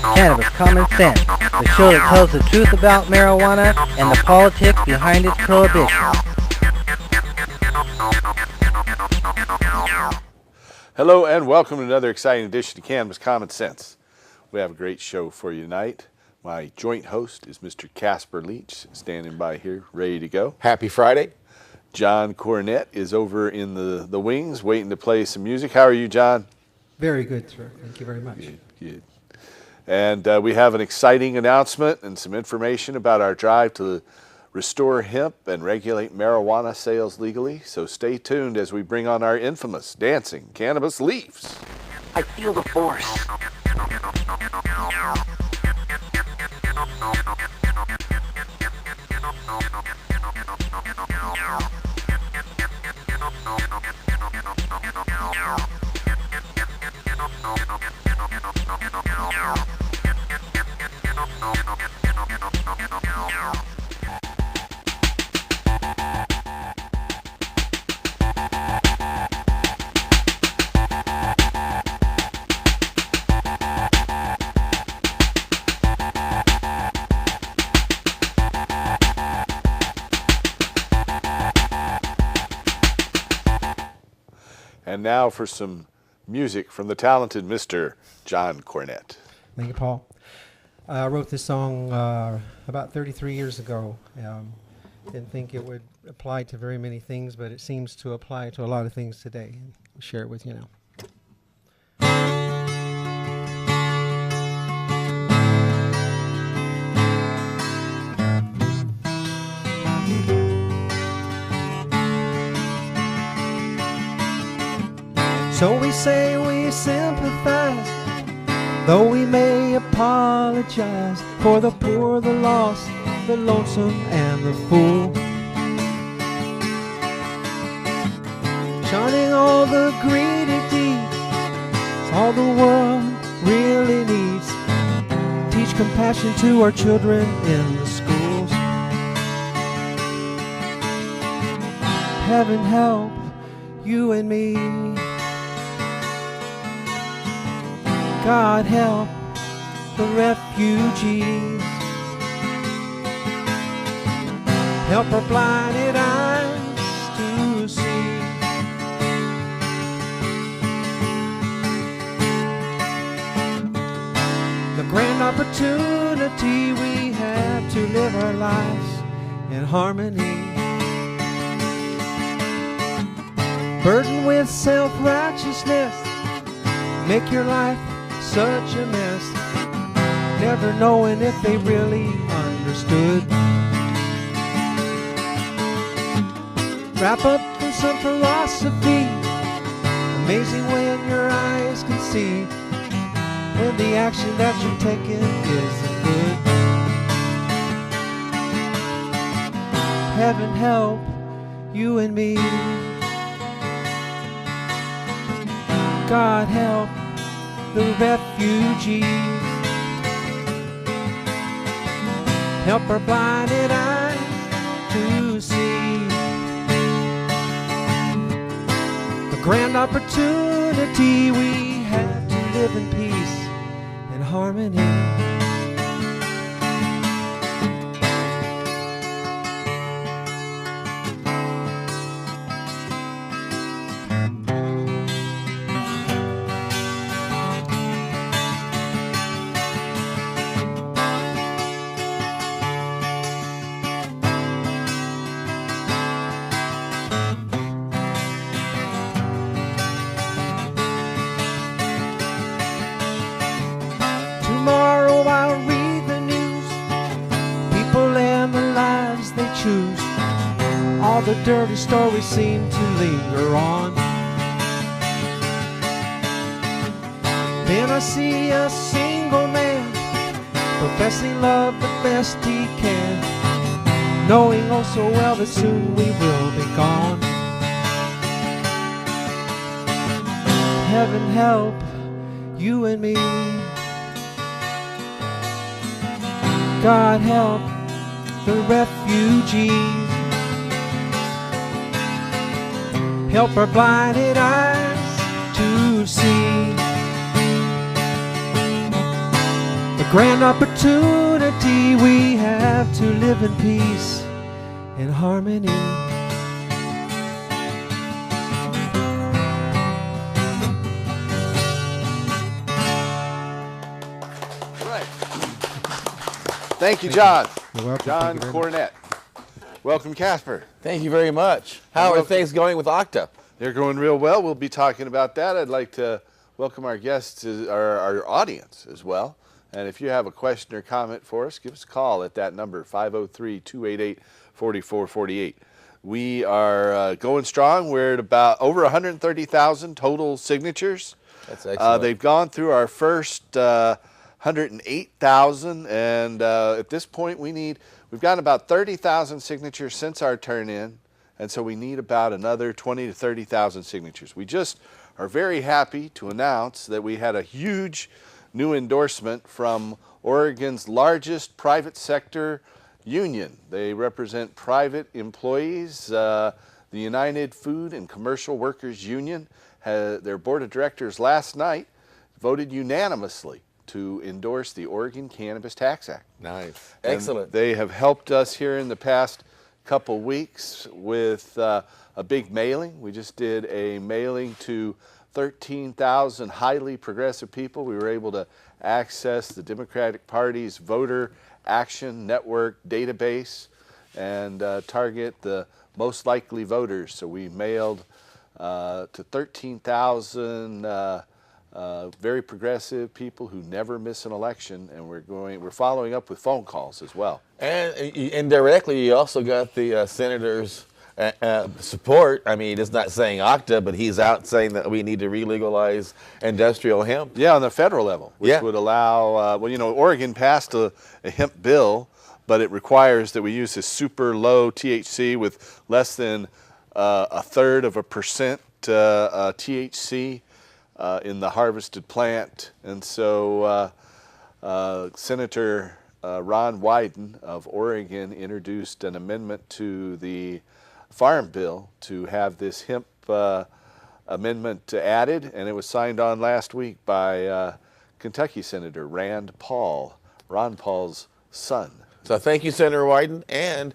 Cannabis Common Sense, the show that tells the truth about marijuana and the politics behind its prohibition. Hello and welcome to another exciting edition of Cannabis Common Sense. We have a great show for you tonight. My joint host is Mr. Casper Leach, standing by here, ready to go. Happy Friday. John Cornett is over in the wings, waiting to play some music. How are you, John? Very good, sir. Thank you very much. Good. And we have an exciting announcement and some information about our drive to restore hemp and regulate marijuana sales legally. So stay tuned as we bring on our infamous dancing cannabis leaves. I feel the force. And now for some music from the talented Mr. John Cornett. Thank you, Paul. I wrote this song about 33 years ago. Didn't think it would apply to very many things, but it seems to apply to a lot of things today. I'll share it with you now. So we say we sympathize, though we may apologize for the poor, the lost, the lonesome, and the fool. Shunning all the greedy deeds, it's all the world really needs. Teach compassion to our children in the schools. Heaven help you and me. God help the refugees. Help our blinded eyes to see. The grand opportunity we have to live our lives in harmony. Burdened with self-righteousness, make your life such a mess, never knowing if they really understood. Wrap up in some philosophy, amazing when your eyes can see when the action that you're taking isn't good. Heaven help you and me. God help the refugees. Help our blinded eyes to see the grand opportunity we have to live in peace and harmony. Tomorrow I'll read the news, people and the lives they choose. All the dirty stories seem to linger on. Then I see a single man professing love the best he can, knowing oh so well that soon we will be gone. Heaven help you and me. God help the refugees. Help our blinded eyes to see grand opportunity we have to live in peace and harmony. Right. Thank you, John. You're welcome. John Thank you very much. Cornett. Welcome, Casper. Thank you very much. How are things going with Octa? They're going real well. We'll be talking about that. I'd like to welcome our guests, our audience as well. And if you have a question or comment for us, give us a call at that number, 503-288-4448. We are going strong. We're at about over 130,000 total signatures. That's excellent. They've gone through our first 108,000, and at this point we've gotten about 30,000 signatures since our turn-in, and so we need about another 20 to 30,000 signatures. We just are very happy to announce that we had a huge new endorsement from Oregon's largest private sector union. They represent private employees. The United Food and Commercial Workers Union, their board of directors last night voted unanimously to endorse the Oregon Cannabis Tax Act. Nice. And Excellent. they have helped us here in the past couple weeks with a big mailing. We just did a mailing to 13,000 highly progressive people. We were able to access the Democratic Party's voter action network database and target the most likely voters. So we mailed to 13,000 very progressive people who never miss an election, and we're following up with phone calls as well. And indirectly, you also got the senator's support. I mean, it's not saying Octa, but he's out saying that we need to re-legalize industrial hemp. Yeah, on the federal level, which would allow, Oregon passed a hemp bill, but it requires that we use this super low THC with less than 1/3% THC in the harvested plant. And so Senator Ron Wyden of Oregon introduced an amendment to the Farm Bill to have this hemp amendment added, and it was signed on last week by Kentucky Senator Rand Paul, Ron Paul's son. So thank you, Senator Wyden, and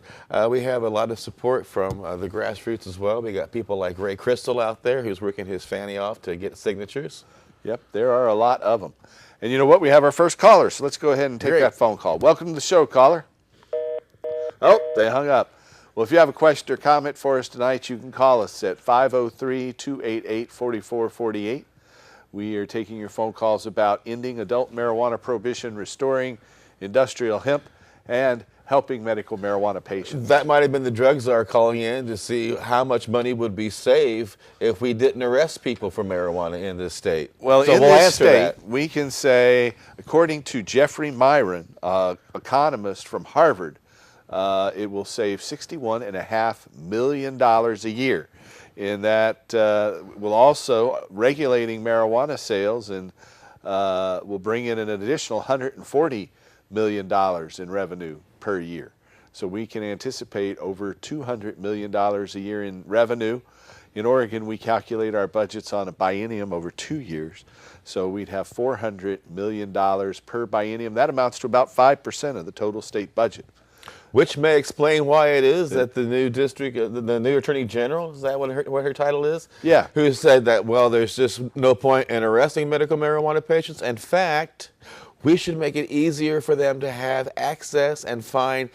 we have a lot of support from the grassroots as well. We got people like Ray Crystal out there who's working his fanny off to get signatures. Yep, there are a lot of them. And you know what? We have our first caller, so let's go ahead and take that phone call. Welcome to the show, caller. Oh, they hung up. Well, if you have a question or comment for us tonight, you can call us at 503-288-4448. We are taking your phone calls about ending adult marijuana prohibition, restoring industrial hemp, and helping medical marijuana patients. That might have been the drug czar calling in to see how much money would be saved if we didn't arrest people for marijuana in this state. Well, so in we'll this answer state, that. we can say, according to Jeffrey Myron, economist from Harvard, it will save $61.5 million a year. In that, will also regulating marijuana sales and will bring in an additional $140 million in revenue per year. So we can anticipate over $200 million a year in revenue. In Oregon, we calculate our budgets on a biennium over 2 years. So we'd have $400 million per biennium. That amounts to about 5% of the total state budget. Which may explain why it is that the new district, the new attorney general, is that what her title is? Yeah. Who said that, well, there's just no point in arresting medical marijuana patients. In fact, we should make it easier for them to have access and find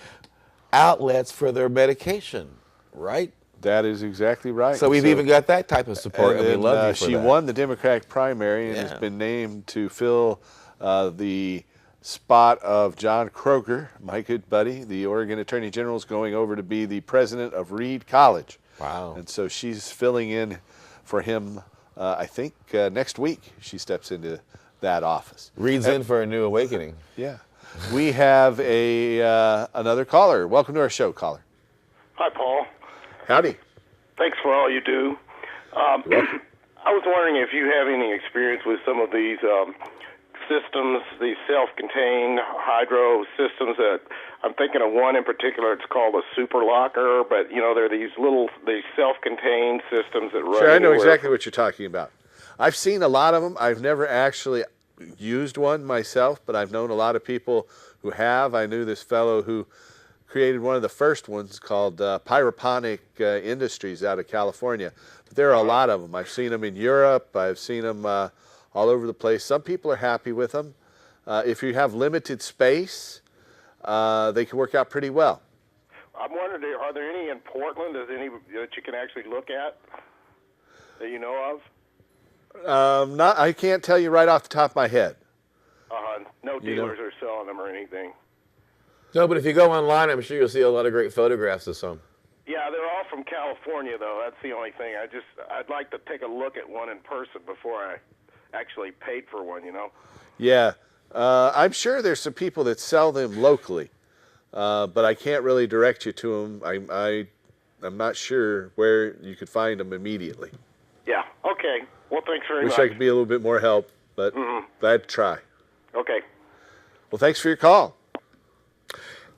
outlets for their medication, right? That is exactly right. So we've even got that type of support, and we love you for she that. won the Democratic primary and has been named to fill the spot of John Kroger, my good buddy. The Oregon Attorney General is going over to be the president of Reed College. Wow. And so she's filling in for him, I think, next week she steps into that office. Reed's in for a new awakening. Yeah. We have another caller. Welcome to our show, caller. Hi, Paul. Howdy. Thanks for all you do. I was wondering if you have any experience with some of these systems, these self-contained hydro systems. That I'm thinking of one in particular. It's called a super locker, but they're these self-contained systems that run. Sure, I know anywhere. exactly what you're talking about. I've seen a lot of them. I've never actually used one myself, but I've known a lot of people who have. I knew this fellow who created one of the first ones called Pyroponic Industries out of California. But there are a lot of them. I've seen them in Europe. I've seen them all over the place. Some people are happy with them. If you have limited space, they can work out pretty well. I'm wondering, are there any in Portland that you can actually look at that you know of? I can't tell you right off the top of my head. No dealers are selling them or anything. No, but if you go online, I'm sure you'll see a lot of great photographs of some. Yeah, they're all from California, though. That's the only thing. I'd like to take a look at one in person before I actually paid for one, you know? Yeah. I'm sure there's some people that sell them locally, but I can't really direct you to them. I'm not sure where you could find them immediately. Yeah, okay. Well, thanks very much. Wish I could be a little bit more help, but glad to try. Okay. Well, thanks for your call.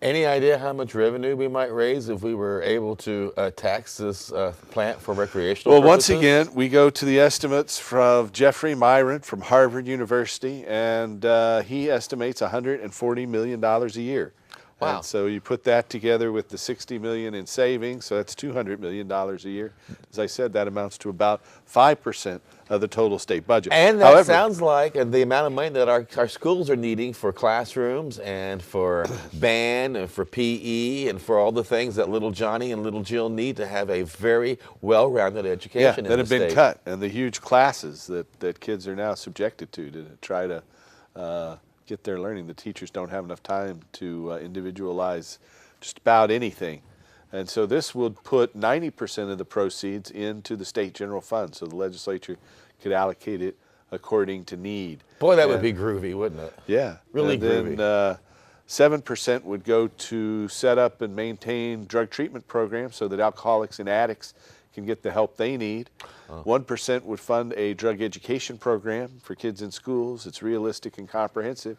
Any idea how much revenue we might raise if we were able to tax this plant for recreational purposes? Once again, we go to the estimates from Jeffrey Myron from Harvard University, and he estimates $140 million a year. Wow. And so you put that together with the $60 million in savings, so that's $200 million a year. As I said, that amounts to about 5% of the total state budget. And that sounds like the amount of money that our schools are needing for classrooms and for band and for PE and for all the things that little Johnny and little Jill need to have a very well-rounded education in that have the been state. cut, and the huge classes that kids are now subjected to try to get their learning. The teachers don't have enough time to individualize just about anything. And so this would put 90% of the proceeds into the state general fund, so the legislature could allocate it according to need. Boy, that would be groovy, wouldn't it? Yeah. Really groovy. Then 7% would go to set up and maintain drug treatment programs so that alcoholics and addicts can get the help they need. 1% would fund a drug education program for kids in schools. It's realistic and comprehensive.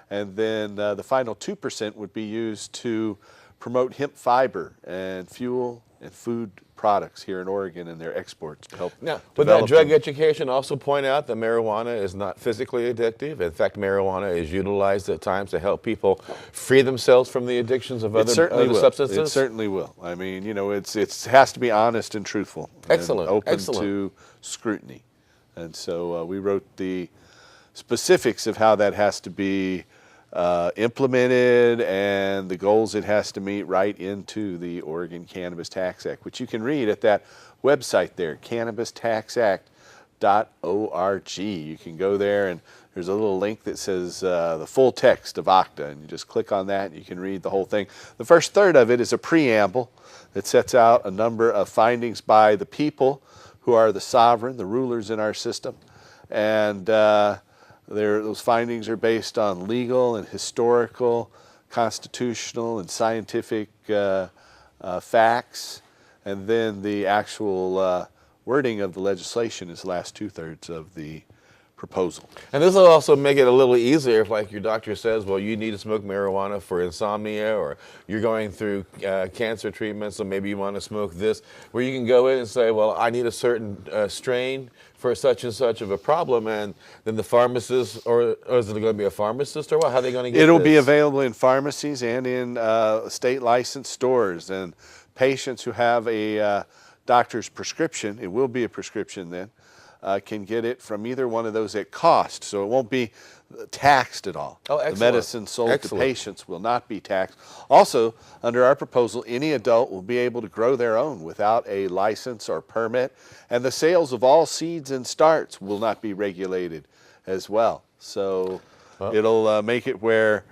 And then the final 2% would be used to promote hemp fiber and fuel and food products here in Oregon and their exports to help. Now, would that drug education also point out that marijuana is not physically addictive? In fact, marijuana is utilized at times to help people free themselves from the addictions of other substances? It certainly will. I mean, you know, it has to be honest and truthful. Excellent. And open Excellent. to scrutiny. And so we wrote the specifics of how that has to be implemented and the goals it has to meet right into the Oregon Cannabis Tax Act, which you can read at that website there, cannabistaxact.org. You can go there and there's a little link that says the full text of OCTA, and you just click on that and you can read the whole thing. The first third of it is a preamble that sets out a number of findings by the people who are the sovereign, the rulers in our system, and those findings are based on legal and historical, constitutional and scientific facts, and then the actual wording of the legislation is the last two-thirds of the proposal. And this will also make it a little easier if, like, your doctor says, well, you need to smoke marijuana for insomnia, or you're going through cancer treatment, so maybe you want to smoke this, where you can go in and say, well, I need a certain strain for such and such of a problem, and then the pharmacist, or is it going to be a pharmacist, or what? How are they going to get It'll this? be available in pharmacies and in state licensed stores, and patients who have a doctor's prescription, it will be a prescription then, can get it from either one of those at cost, so it won't be taxed at all. Oh, excellent. The medicine sold Excellent. to patients will not be taxed. Also, under our proposal, any adult will be able to grow their own without a license or permit, and the sales of all seeds and starts will not be regulated as well. So it'll make it where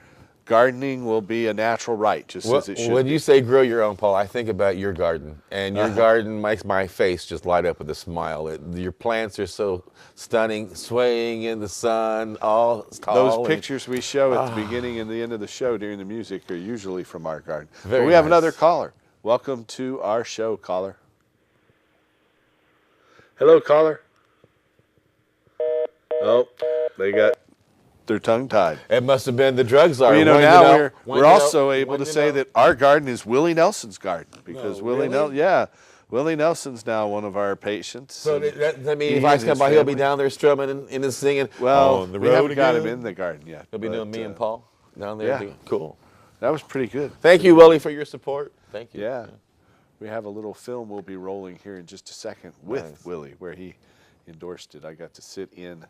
gardening will be a natural right, just as it should When be. you say grow your own, Paul, I think about your garden. And your garden makes my face just light up with a smile. Your plants are so stunning, swaying in the sun, all tall. Those pictures we show at the beginning and the end of the show during the music are usually from our garden. Very But we have nice. another caller. Welcome to our show, caller. Hello, caller. Oh, they got their tongue tied. It must have been the drug czar. Well, you know, When now when we're also able when to say that our garden is Willie Nelson's garden, because No, Willie really? Nelson, yeah, Willie Nelson's now one of our patients. So that means he if I and come his by, he'll be family. down there strumming and singing. Well, on the we road haven't got him again. in the garden yet. He'll be doing me and Paul down there. Yeah. Cool. That was pretty good. Thank you, Willie, for your support. Thank you. Yeah. We have a little film we'll be rolling here in just a second with Nice. Willie, where he endorsed it. I got to sit in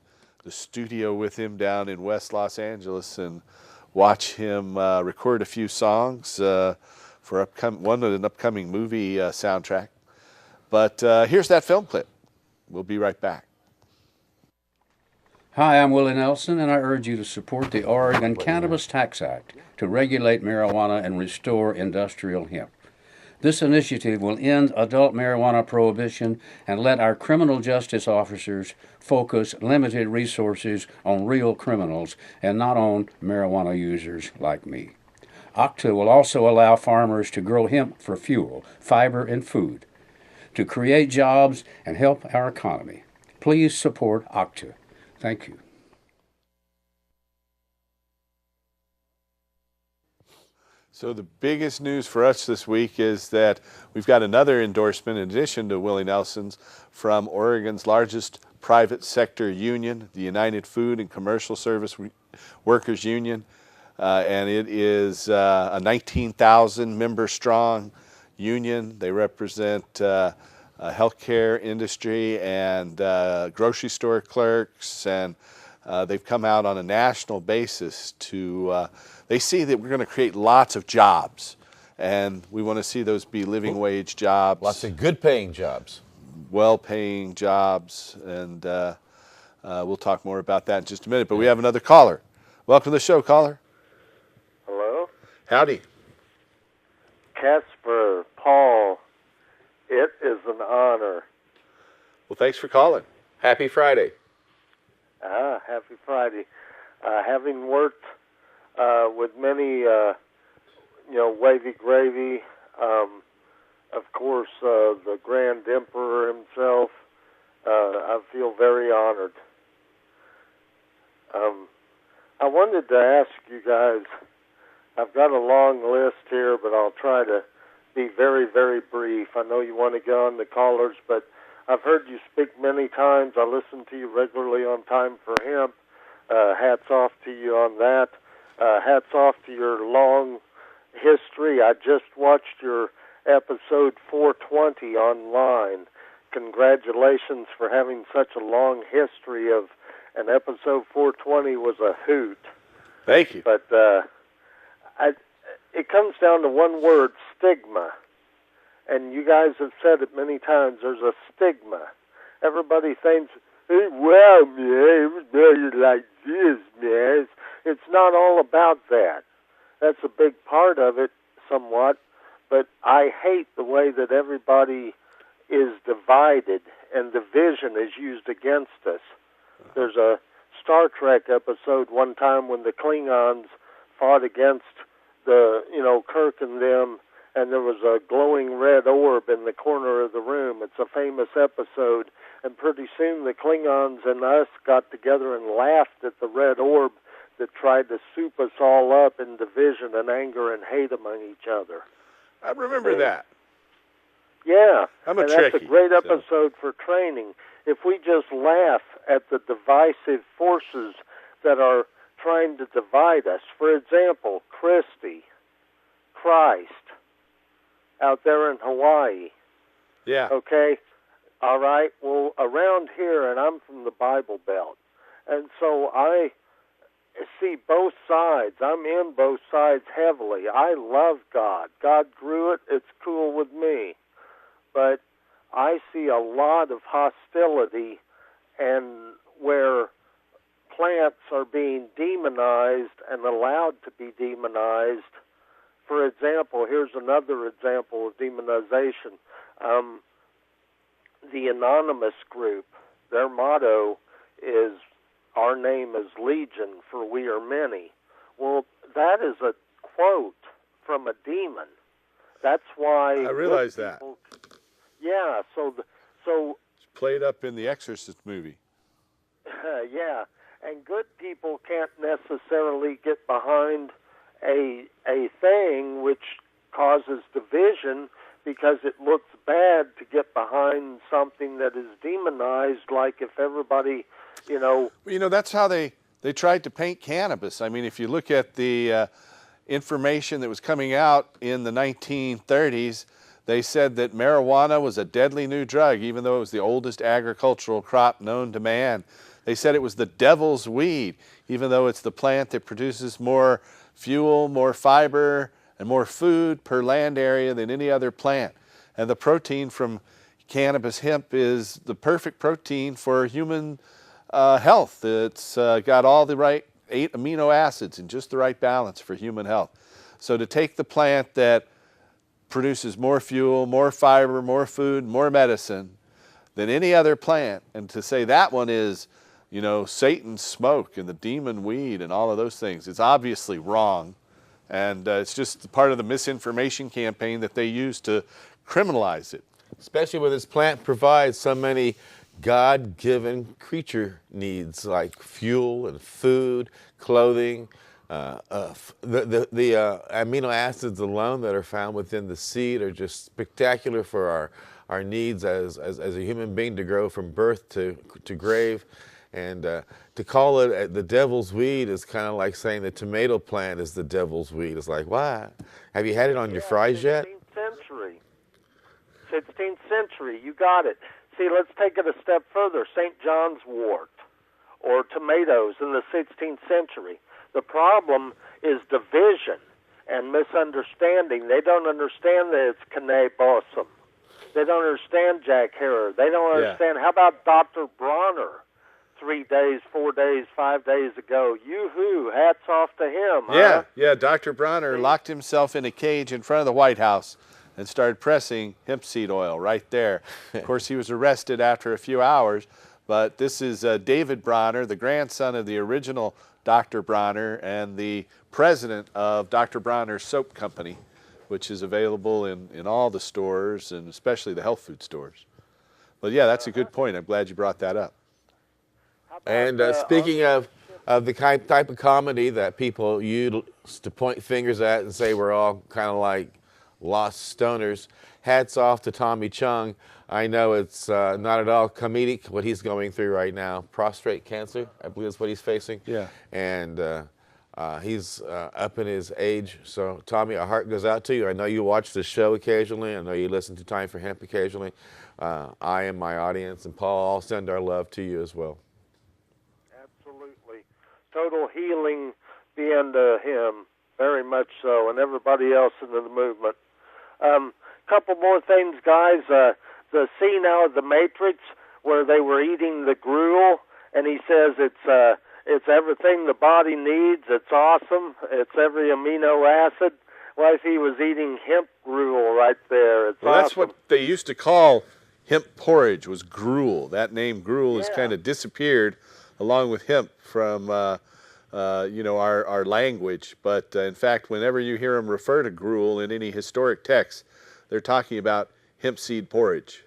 the studio with him down in West Los Angeles and watch him record a few songs for an upcoming movie soundtrack. But here's that film clip. We'll be right back. Hi, I'm Willie Nelson, and I urge you to support the Oregon Cannabis Tax Act to regulate marijuana and restore industrial hemp. This initiative will end adult marijuana prohibition and let our criminal justice officers focus limited resources on real criminals and not on marijuana users like me. OCTA will also allow farmers to grow hemp for fuel, fiber, and food, to create jobs and help our economy. Please support OCTA. Thank you. So the biggest news for us this week is that we've got another endorsement in addition to Willie Nelson's from Oregon's largest private sector union, the United Food and Commercial Service Workers Union. And it is a 19,000 member strong union. They represent healthcare industry and grocery store clerks, and they've come out on a national basis to, they see that we're going to create lots of jobs, and we want to see those be living wage jobs. Lots of good paying jobs. Well-paying jobs, and we'll talk more about that in just a minute. But we have another caller. Welcome to the show, caller. Hello? Howdy. Casper, Paul, it is an honor. Well, thanks for calling. Happy Friday. Happy Friday. Having worked with many, wavy gravy, of course, the Grand Emperor himself, I feel very honored. I wanted to ask you guys, I've got a long list here, but I'll try to be very, very brief. I know you want to go on the callers, but I've heard you speak many times. I listen to you regularly on Time for Hemp. Hats off to you on that. Hats off to your long history. I just watched your episode 420 online. Congratulations for having such a long history of, and episode 420 was a hoot. Thank you. But it comes down to one word, stigma. And you guys have said it many times, there's a stigma. Everybody thinks, hey, wow, man, it was better like this, man. It's not all about that. That's a big part of it, somewhat. But I hate the way that everybody is divided and division is used against us. There's a Star Trek episode one time when the Klingons fought against the, Kirk and them, and there was a glowing red orb in the corner of the room. It's a famous episode, and pretty soon the Klingons and us got together and laughed at the red orb that tried to soup us all up in division and anger and hate among each other. I remember that. Yeah, I'm a and Trekkie, that's a great so. episode for training. If we just laugh at the divisive forces that are trying to divide us. For example, Christ, out there in Hawaii. Yeah. Okay? All right? Well, around here, and I'm from the Bible Belt, and so I see both sides. I'm in both sides heavily. I love God. God grew it. It's cool with me. But I see a lot of hostility and where plants are being demonized and allowed to be demonized. For example, here's another example of demonization. The Anonymous group, their motto is, our name is Legion, for we are many. Well, that is a quote from a demon. That's why I realize that. Yeah, so It's played up in the Exorcist movie. yeah, and good people can't necessarily get behind a thing which causes division, because it looks bad to get behind something that is demonized, like if everybody, That's how they tried to paint cannabis. I mean, if you look at the information that was coming out in the 1930s, they said that marijuana was a deadly new drug, even though it was the oldest agricultural crop known to man. They said it was the devil's weed, even though it's the plant that produces more fuel, more fiber, and more food per land area than any other plant. And the protein from cannabis hemp is the perfect protein for human health. It's got all the right 8 amino acids in just the right balance for human health. So to take the plant that produces more fuel, more fiber, more food, more medicine than any other plant, and to say that one is, Satan's smoke and the demon weed and all of those things, it's obviously wrong. And it's just part of the misinformation campaign that they use to criminalize it. Especially when this plant provides so many God-given creature needs like fuel and food, clothing. The amino acids alone that are found within the seed are just spectacular for our needs as a human being to grow from birth to grave. And to call it the devil's weed is kind of like saying the tomato plant is the devil's weed. It's like, why? Have you had it on your fries yet? 16th century, you got it. See, let's take it a step further. St. John's wort or tomatoes in the 16th century. The problem is division and misunderstanding. They don't understand that it's cannabis. They don't understand Jack Herer. They don't understand. How about Dr. Bronner? 3 days, 4 days, 5 days ago. Yoo-hoo, hats off to him. Yeah, Dr. Bronner locked himself in a cage in front of the White House and started pressing hemp seed oil right there. Of course, he was arrested after a few hours, but this is David Bronner, the grandson of the original Dr. Bronner and the president of Dr. Bronner's Soap Company, which is available in all the stores and especially the health food stores. But yeah, that's a good point. I'm glad you brought that up. And speaking of the type of comedy that people use to point fingers at and say we're all kind of like lost stoners, hats off to Tommy Chung. I know it's not at all comedic what he's going through right now. Prostate cancer, I believe is what he's facing. Yeah. And he's up in his age. So, Tommy, our heart goes out to you. I know you watch the show occasionally. I know you listen to Time for Hemp occasionally. I and my audience and Paul all send our love to you as well. Absolutely. Total healing be unto him, very much so, and everybody else in the movement. Couple more things, guys. The scene out of The Matrix where they were eating the gruel, and he says it's everything the body needs. It's awesome. It's every amino acid. Well, if he was eating hemp gruel right there, it's well, awesome. That's what they used to call hemp porridge, was gruel. That name gruel has kind of disappeared along with hemp from our language. But in fact, whenever you hear them refer to gruel in any historic text, they're talking about hemp seed porridge.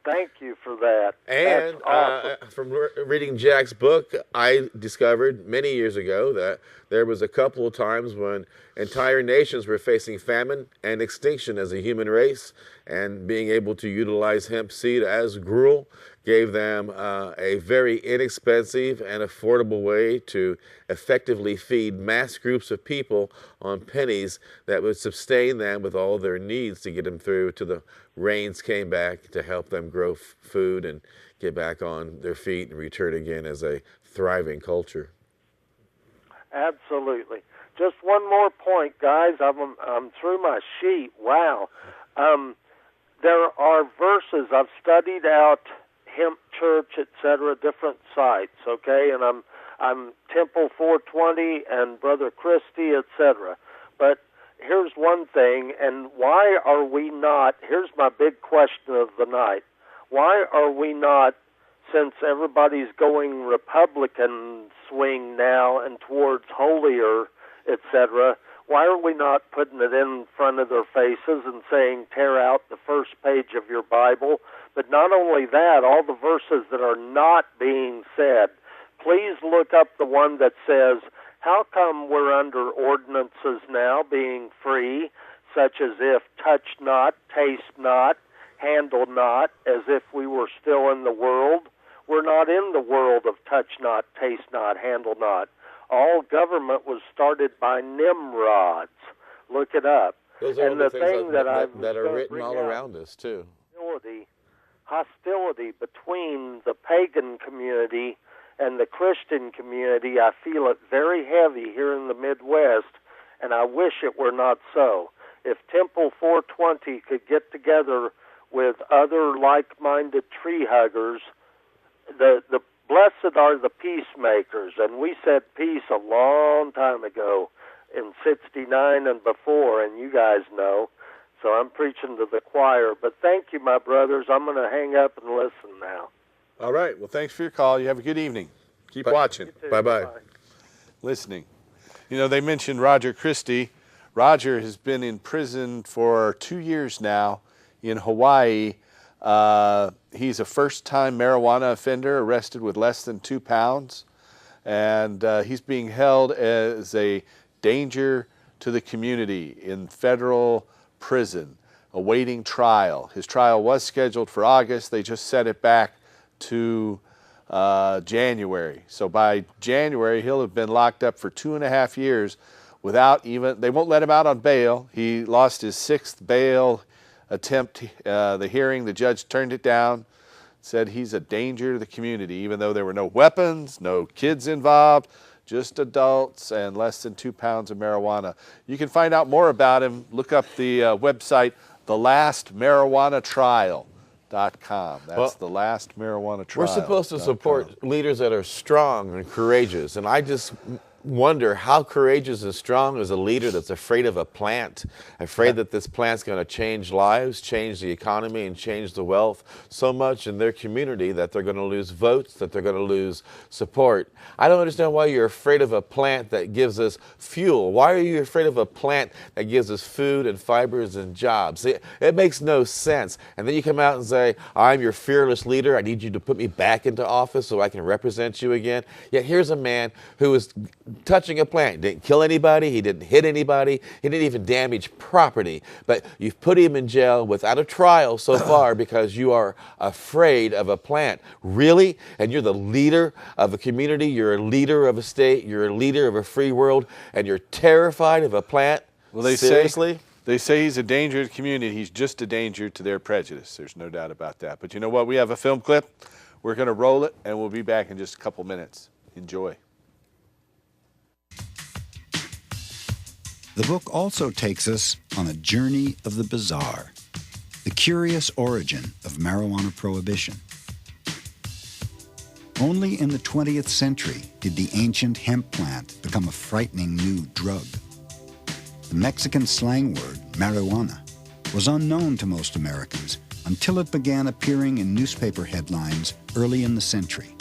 Thank you for that. And awesome. From reading Jack's book, I discovered many years ago that there was a couple of times when entire nations were facing famine and extinction as a human race, and being able to utilize hemp seed as gruel gave them a very inexpensive and affordable way to effectively feed mass groups of people on pennies that would sustain them with all their needs to get them through till the rains came back to help them grow food and get back on their feet and return again as a thriving culture. Absolutely. Just one more point, guys. I'm through my sheet. Wow. There are verses I've studied out. Hemp Church, etc., different sites, okay? And I'm Temple 420 and Brother Christie, etc. But here's one thing, and why are we not, here's my big question of the night, why are we not, since everybody's going Republican swing now and towards holier, etc., why are we not putting it in front of their faces and saying, tear out the first page of your Bible? But not only that, all the verses that are not being said, please look up the one that says, how come we're under ordinances now, being free, such as if touch not, taste not, handle not, as if we were still in the world. We're not in the world of touch not, taste not, handle not. All government was started by Nimrods. Look it up. Those are and the the thing that are written all around us, too. Hostility between the pagan community and the Christian community, I feel it very heavy here in the Midwest, and I wish it were not so. If Temple 420 could get together with other like-minded tree huggers, the blessed are the peacemakers, and we said peace a long time ago in 69 and before, and you guys know. So I'm preaching to the choir. But thank you, my brothers. I'm going to hang up and listen now. All right. Well, thanks for your call. You have a good evening. Keep watching. Bye-bye. Listening. You know, they mentioned Roger Christie. Roger has been in prison for 2 years now in Hawaii. He's a first-time marijuana offender, arrested with less than 2 pounds. And he's being held as a danger to the community in federal prison, awaiting trial. His trial was scheduled for August. They just set it back to January. So by January, he'll have been locked up for 2.5 years without even, they won't let him out on bail. He lost his 6th bail attempt. The hearing, the judge turned it down, said he's a danger to the community, even though there were no weapons, no kids involved, just adults and less than 2 pounds of marijuana. You can find out more about him. Look up the website, thelastmarijuanatrial.com. That's the last marijuana trial. We're supposed to support leaders that are strong and courageous, and I just wonder how courageous and strong is a leader that's afraid of a plant, afraid that this plant's going to change lives, change the economy, and change the wealth so much in their community that they're going to lose votes, that they're going to lose support. I don't understand why you're afraid of a plant that gives us fuel. Why are you afraid of a plant that gives us food and fibers and jobs? It makes no sense. And then you come out and say, I'm your fearless leader. I need you to put me back into office so I can represent you again. Yet here's a man who is touching a plant. He didn't kill anybody. He didn't hit anybody. He didn't even damage property. But you've put him in jail without a trial so far because you are afraid of a plant. Really? And you're the leader of a community. You're a leader of a state. You're a leader of a free world. And you're terrified of a plant? Well, they Seriously? They say he's a danger to the community. He's just a danger to their prejudice. There's no doubt about that. But you know what? We have a film clip. We're going to roll it, and we'll be back in just a couple minutes. Enjoy. The book also takes us on a journey of the bizarre, the curious origin of marijuana prohibition. Only in the 20th century did the ancient hemp plant become a frightening new drug. The Mexican slang word, marijuana, was unknown to most Americans until it began appearing in newspaper headlines early in the century.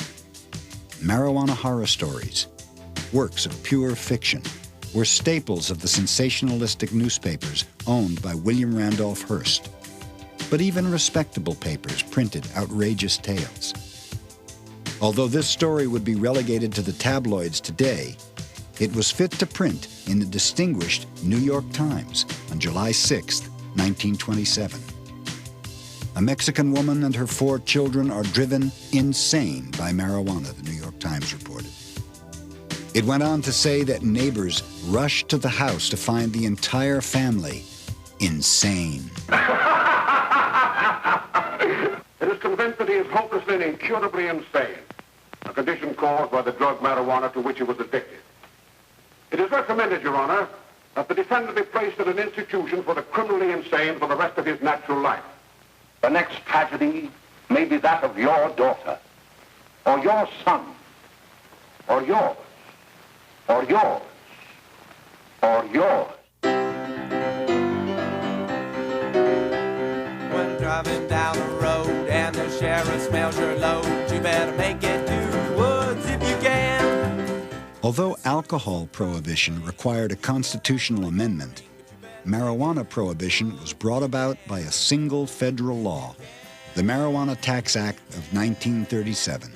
Marijuana horror stories, works of pure fiction, were staples of the sensationalistic newspapers owned by William Randolph Hearst. But even respectable papers printed outrageous tales. Although this story would be relegated to the tabloids today, it was fit to print in the distinguished New York Times on July 6, 1927. A Mexican woman and her 4 children are driven insane by marijuana, the New York Times reported. It went on to say that neighbors rushed to the house to find the entire family insane. It is convinced that he is hopelessly and incurably insane, a condition caused by the drug marijuana to which he was addicted. It is recommended, Your Honor, that the defendant be placed in an institution for the criminally insane for the rest of his natural life. The next tragedy may be that of your daughter, or your son, or yours, or yours, or yours. When driving down the road and the sheriff smells your load, you better make it to the woods if you can. Although alcohol prohibition required a constitutional amendment, marijuana prohibition was brought about by a single federal law, the Marijuana Tax Act of 1937.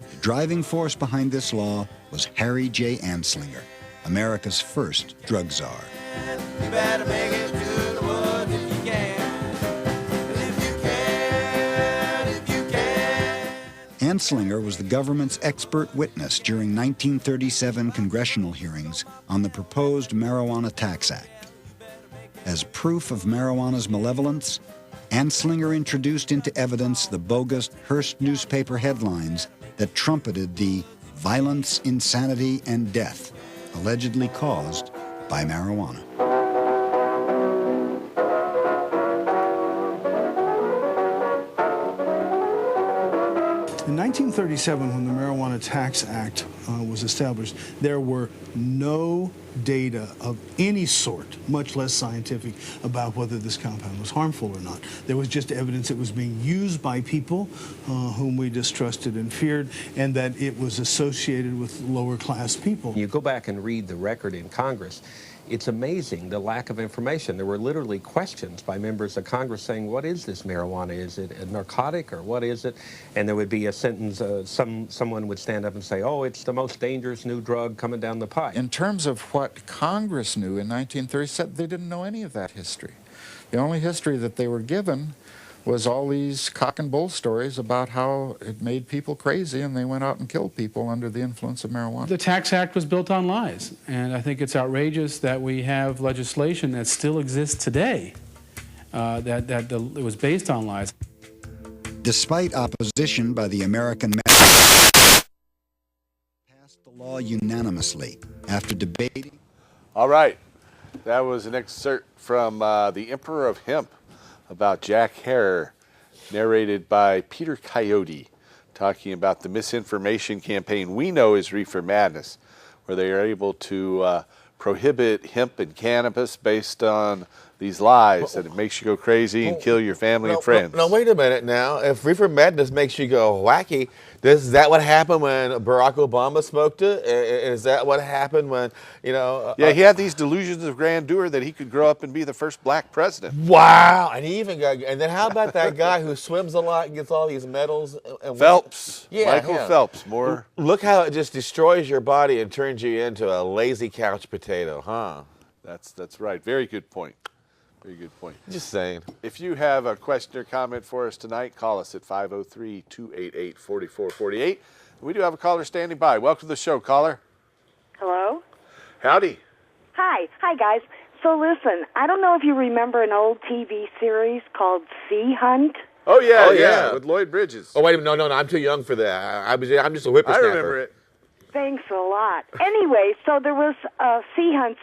The driving force behind this law was Harry J. Anslinger, America's first drug czar. can. You better make it to the woods if you can. And if you can, if you can. Anslinger was the government's expert witness during 1937 congressional hearings on the proposed Marijuana Tax Act. As proof of marijuana's malevolence, Anslinger introduced into evidence the bogus Hearst newspaper headlines that trumpeted the violence, insanity, and death allegedly caused by marijuana. In 1937, when the Marijuana Tax Act was established, there were no data of any sort, much less scientific, about whether this compound was harmful or not. There was just evidence it was being used by people whom we distrusted and feared, and that it was associated with lower class people. You go back and read the record in Congress, it's amazing the lack of information. There were literally questions by members of Congress saying, what is this marijuana? Is it a narcotic or what is it? And there would be a sentence, someone would stand up and say, oh, it's the most dangerous new drug coming down the pipe. In terms of what Congress knew in 1937, they didn't know any of that history. The only history that they were given was all these cock and bull stories about how it made people crazy and they went out and killed people under the influence of marijuana. The Tax Act was built on lies, and I think it's outrageous that we have legislation that still exists today it was based on lies. Despite opposition by the American passed the law unanimously after debating. All right, that was an excerpt from The Emperor of Hemp about Jack Herer, narrated by Peter Coyote, talking about the misinformation campaign we know is Reefer Madness, where they are able to prohibit hemp and cannabis based on these lies that it makes you go crazy and kill your family and friends. No, wait a minute now. If Reefer Madness makes you go wacky, is that what happened when Barack Obama smoked it? Is that what happened when, you know... yeah, he had these delusions of grandeur that he could grow up and be the first black president. Wow! And he even got... And then how about that guy who swims a lot and gets all these medals? Phelps. Yeah, Michael Phelps. More. Look how it just destroys your body and turns you into a lazy couch potato, huh? That's right. Very good point. Very good point. Just saying. If you have a question or comment for us tonight, call us at 503-288-4448. We do have a caller standing by. Welcome to the show, caller. Hello? Howdy. Hi, guys. So listen, I don't know if you remember an old TV series called Sea Hunt. Oh, yeah, with Lloyd Bridges. Oh, wait a minute. No, I'm too young for that. I'm just a whippersnapper. I remember it. Thanks a lot. Anyway, so there was a Sea Hunt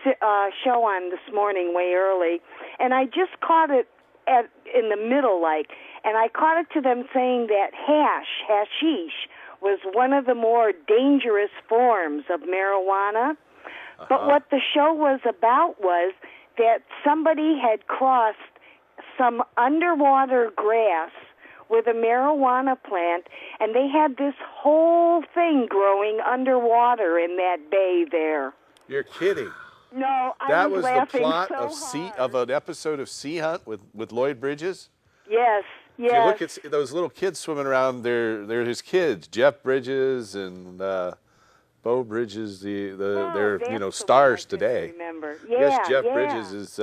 show on this morning way early, and I just caught it in the middle, and I caught it to them saying that hashish, was one of the more dangerous forms of marijuana. But what the show was about was that somebody had crossed some underwater grass with a marijuana plant, and they had this whole thing growing underwater in that bay there. You're kidding. No, that was the laughing plot so of an episode of Sea Hunt with Lloyd Bridges? Yes. If you look at those little kids swimming around, they're his kids, Jeff Bridges and Bo Bridges. They're stars today. Remember. I guess Jeff Bridges is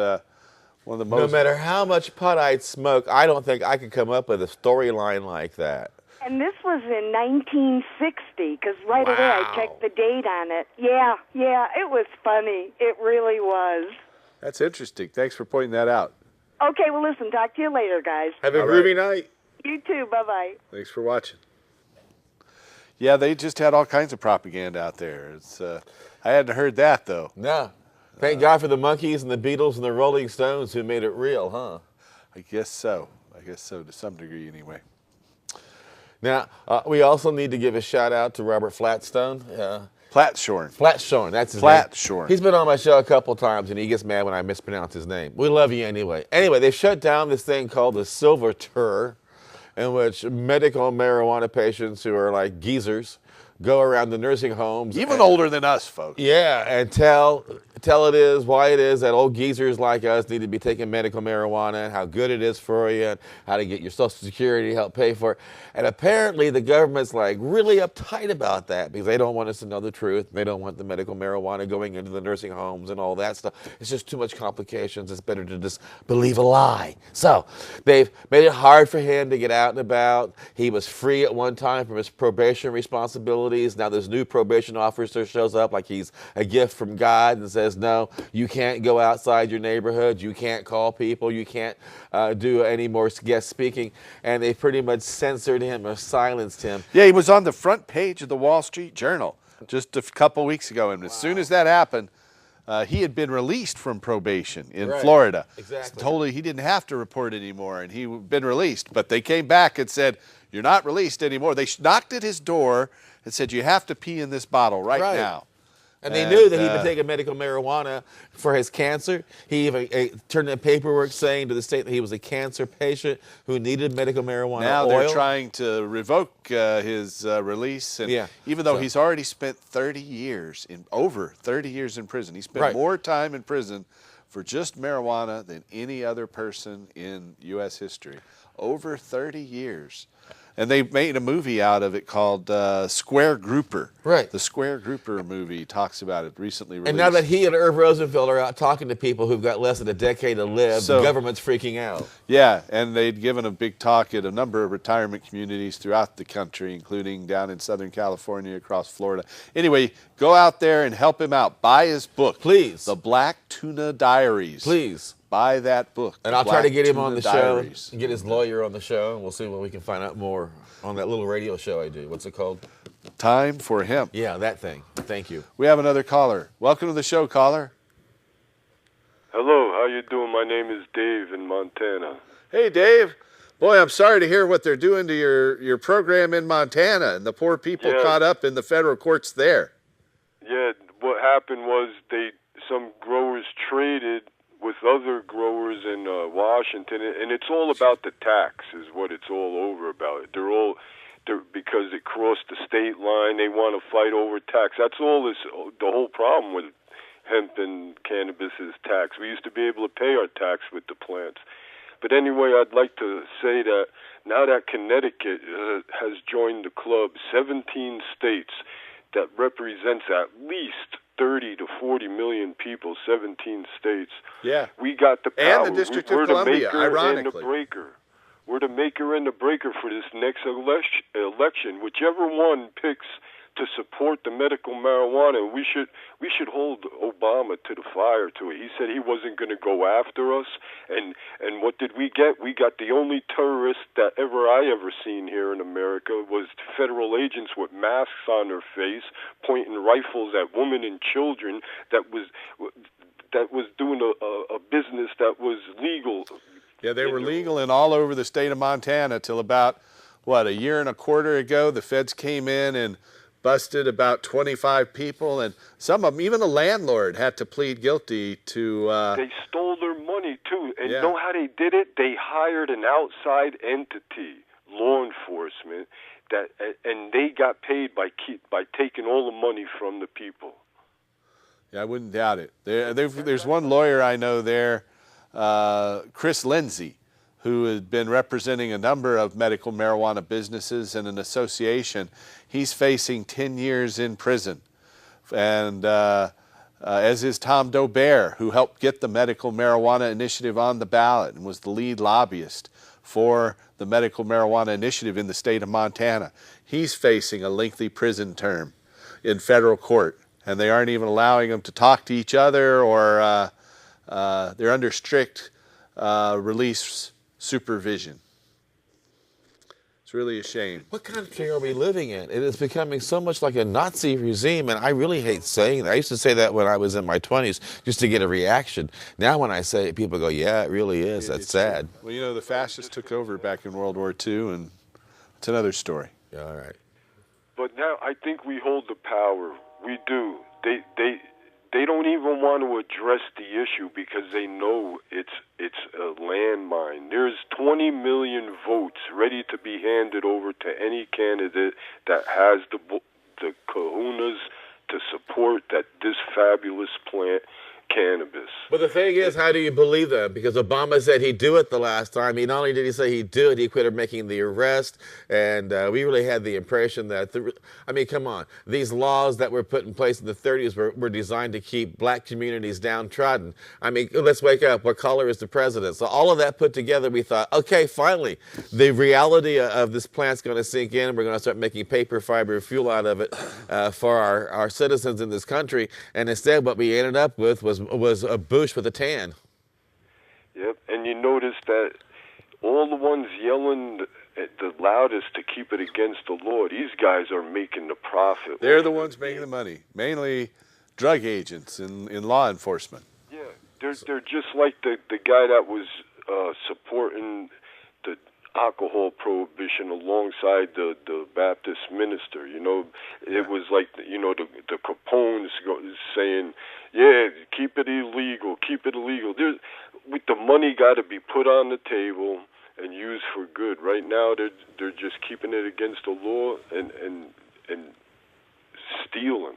one of the most. No matter how much pot I'd smoke, I don't think I could come up with a storyline like that. And this was in 1960, because right away I checked the date on it. Yeah, it was funny. It really was. That's interesting. Thanks for pointing that out. Okay, well, listen, talk to you later, guys. Have a groovy night. You too, bye-bye. Thanks for watching. Yeah, they just had all kinds of propaganda out there. I hadn't heard that, though. No. Thank God for the Monkees and the Beatles and the Rolling Stones who made it real, huh? I guess so. To some degree, anyway. Now, we also need to give a shout-out to Robert Flatstone. Flatshorn, that's his Flatshorn. name. He's been on my show a couple times, and he gets mad when I mispronounce his name. We love you anyway. Anyway, they've shut down this thing called the Silver Tour, in which medical marijuana patients who are like geezers go around the nursing homes. Even older than us, folks. Yeah, and tell tell it is, why it is that old geezers like us need to be taking medical marijuana and how good it is for you and how to get your Social Security to help pay for it. And apparently the government's like really uptight about that because they don't want us to know the truth. They don't want the medical marijuana going into the nursing homes and all that stuff. It's just too much complications. It's better to just believe a lie. So they've made it hard for him to get out and about. He was free at one time from his probation responsibilities. Now this new probation officer shows up like he's a gift from God and says, no, you can't go outside your neighborhood. You can't call people. You can't do any more guest speaking. And they pretty much censored him or silenced him. Yeah, he was on the front page of the Wall Street Journal just a couple weeks ago. And as soon as that happened, he had been released from probation in Florida. Exactly. Totally, he didn't have to report anymore, and he'd been released. But they came back and said, you're not released anymore. They knocked at his door and said, you have to pee in this bottle right now. And they knew that he'd been taking medical marijuana for his cancer. He even turned in paperwork saying to the state that he was a cancer patient who needed medical marijuana Now oil. they're trying to revoke his release. And even though he's already spent 30 years, over 30 years in prison, he spent more time in prison for just marijuana than any other person in U.S. history. Over 30 years. And they made a movie out of it called Square Grouper. Right. The Square Grouper movie talks about it, recently released. And now that he and Irv Rosenfeld are out talking to people who've got less than a decade to live, the government's freaking out. Yeah, and they'd given a big talk at a number of retirement communities throughout the country, including down in Southern California, across Florida. Anyway, go out there and help him out. Buy his book. Please. The Black Tuna Diaries. Please. Buy that book. And I'll try to get him on the Diaries. show, get his lawyer on the show, and we'll see what we can find out more on that little radio show I do. What's it called? Time for Hemp. Yeah, that thing. Thank you. We have another caller. Welcome to the show, caller. Hello, how you doing? My name is Dave in Montana. Hey, Dave. Boy, I'm sorry to hear what they're doing to your program in Montana and the poor people caught up in the federal courts there. Yeah, what happened was some growers traded with other growers in Washington, and it's all about the tax is what it's all over about. Because it crossed the state line, they want to fight over tax. That's all the whole problem with hemp and cannabis is tax. We used to be able to pay our tax with the plants. But anyway, I'd like to say that now that Connecticut has joined the club, 17 states, that represents at least 30 to 40 million people, 17 states. Yeah. We got the power. And the District of Columbia, ironically. And the breaker. We're the maker and the breaker for this next election. Whichever one picks to support the medical marijuana, we should hold Obama to the fire to it. He said he wasn't going to go after us, and what did we get? We got the only terrorist that I ever seen here in America was federal agents with masks on their face, pointing rifles at women and children. That was doing a business that was legal. Yeah, they were legal in all over the state of Montana till about, a year and a quarter ago. The feds came in and busted about 25 people, and some of them, even the landlord, had to plead guilty to... They stole their money, too. And you know how they did it? They hired an outside entity, law enforcement, and they got paid by taking all the money from the people. Yeah, I wouldn't doubt it. There's one lawyer I know there, Chris Lindsay, who has been representing a number of medical marijuana businesses and an association. He's facing 10 years in prison. And as is Tom Dobert, who helped get the medical marijuana initiative on the ballot and was the lead lobbyist for the medical marijuana initiative in the state of Montana. He's facing a lengthy prison term in federal court. And they aren't even allowing them to talk to each other, or they're under strict release supervision. It's really a shame. What country are we living in? It is becoming so much like a Nazi regime, and I really hate saying that. I used to say that when I was in my 20s just to get a reaction. Now when I say it, people go, yeah, it really is. That's sad. Well, the fascists took over back in World War II, and it's another story. Yeah, all right. But now I think we hold the power. We do. They don't even want to address the issue because they know it's a landmine. There's 20 million votes ready to be handed over to any candidate that has the kahunas to support this fabulous plant, cannabis. But the thing is, how do you believe them? Because Obama said he'd do it the last time. Not only did he say he'd do it, he quit making the arrest. And we really had the impression that, come on, these laws that were put in place in the 30s were designed to keep black communities downtrodden. Let's wake up. What color is the president? So all of that put together, we thought, okay, finally, the reality of this plant's going to sink in. We're going to start making paper fiber fuel out of it for our citizens in this country. And instead, what we ended up with was a bush with a tan. Yep, and you notice that all the ones yelling the loudest to keep it against the law, these guys are making the profit. They're the ones making the money, mainly drug agents in law enforcement. Yeah, they're just like the guy that was supporting the alcohol prohibition alongside the Baptist minister. It was like the Capones saying, yeah, keep it illegal. The money got to be put on the table and used for good. Right now, they're just keeping it against the law and stealing.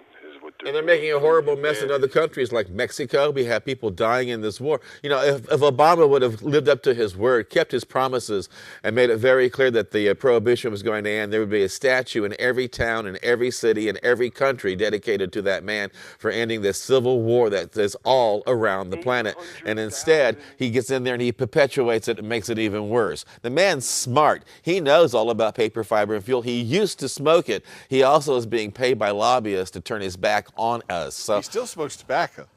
And they're making a horrible mess in other countries like Mexico. We have people dying in this war. If Obama would have lived up to his word, kept his promises, and made it very clear that the prohibition was going to end, there would be a statue in every town, in every city, in every country dedicated to that man for ending this civil war that is all around the planet. And instead, he gets in there and he perpetuates it and makes it even worse. The man's smart. He knows all about paper, fiber, and fuel. He used to smoke it. He also is being paid by lobbyists to turn his back on us. So he still smokes tobacco.